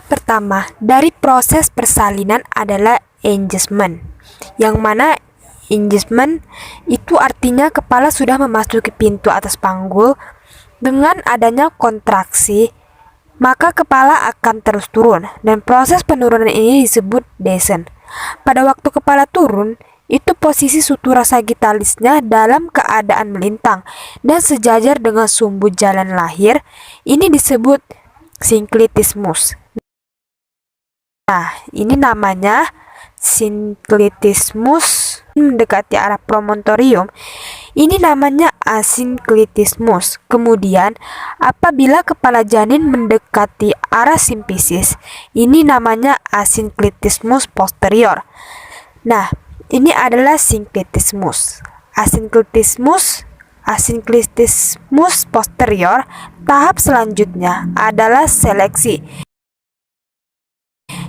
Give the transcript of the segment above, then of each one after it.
Pertama, dari proses persalinan adalah engagement, yang mana engagement itu artinya kepala sudah memasuki pintu atas panggul. Dengan adanya kontraksi, maka kepala akan terus turun, dan proses penurunan ini disebut descent. Pada waktu kepala turun, itu posisi sutura sagittalisnya dalam keadaan melintang dan sejajar dengan sumbu jalan lahir. Ini disebut synclitismus. Nah, ini namanya synclitismus mendekati arah promontorium. Ini namanya asinklitismus. Kemudian, apabila kepala janin mendekati arah simfisis, ini namanya asinklitismus posterior. Nah, ini adalah synclitismus. Asinklitismus posterior. Tahap selanjutnya adalah seleksi.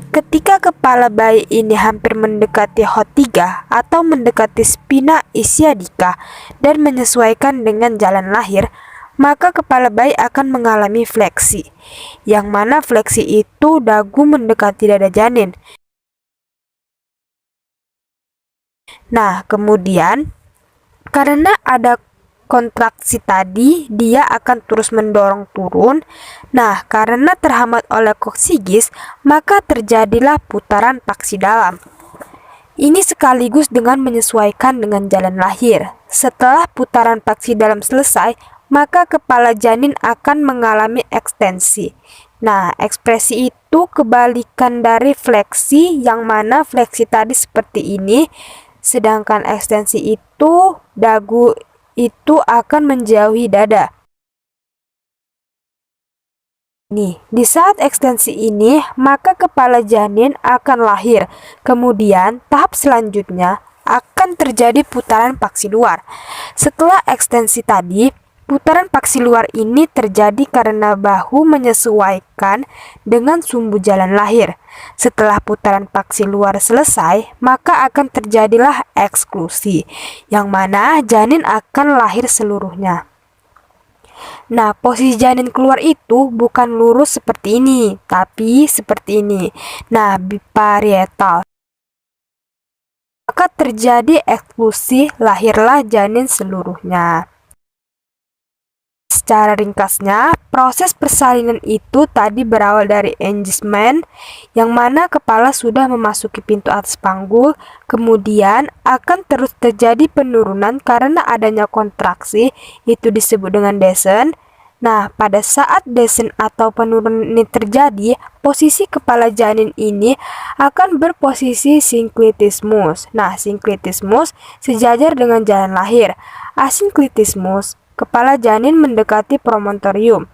Ketika kepala bayi ini hampir mendekati HO3 atau mendekati spina ischiadica dan menyesuaikan dengan jalan lahir, maka kepala bayi akan mengalami fleksi, yang mana fleksi itu dagu mendekati dada janin. Nah, kemudian karena ada kontraksi tadi, dia akan terus mendorong turun. Nah, karena terhambat oleh koksigis, maka terjadilah putaran paksi dalam. Ini sekaligus dengan menyesuaikan dengan jalan lahir. Setelah putaran paksi dalam selesai, maka kepala janin akan mengalami ekstensi. Nah, ekspresi itu kebalikan dari fleksi, yang mana fleksi tadi seperti ini, sedangkan ekstensi itu dagu itu akan menjauhi dada. Nih, di saat ekstensi ini, maka kepala janin akan lahir. Kemudian, tahap selanjutnya akan terjadi putaran paksi luar. Setelah ekstensi tadi, putaran paksi luar ini terjadi karena bahu menyesuaikan dengan sumbu jalan lahir. Setelah putaran paksi luar selesai, maka akan terjadilah eksklusi, yang mana janin akan lahir seluruhnya. Nah, posisi janin keluar itu bukan lurus seperti ini, tapi seperti ini. Nah, biparietal. Maka terjadi eksklusi, lahirlah janin seluruhnya. Secara ringkasnya, proses persalinan itu tadi berawal dari engagement, yang mana kepala sudah memasuki pintu atas panggul, kemudian akan terus terjadi penurunan karena adanya kontraksi, itu disebut dengan descent. Nah, pada saat descent atau penurunan ini terjadi, posisi kepala janin ini akan berposisi synclitismus. Nah, synclitismus sejajar dengan jalan lahir. Asinklitismus, kepala janin mendekati promontorium.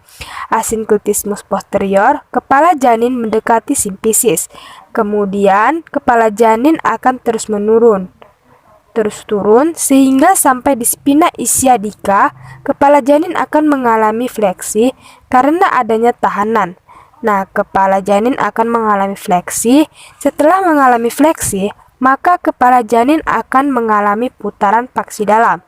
Asinklitismus posterior, kepala janin mendekati simfisis. Kemudian, kepala janin akan terus turun sehingga sampai di spina ischiadica. Kepala janin akan mengalami fleksi karena adanya tahanan. Nah, kepala janin akan mengalami fleksi. Setelah mengalami fleksi, maka kepala janin akan mengalami putaran paksi dalam.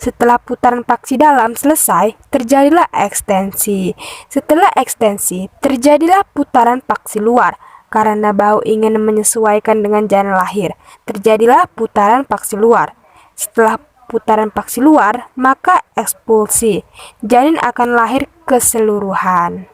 Setelah putaran paksi dalam selesai, terjadilah ekstensi. Setelah ekstensi, terjadilah putaran paksi luar. Karena bahu ingin menyesuaikan dengan jalan lahir, terjadilah putaran paksi luar. Setelah putaran paksi luar, maka ekspulsi. Janin akan lahir keseluruhan.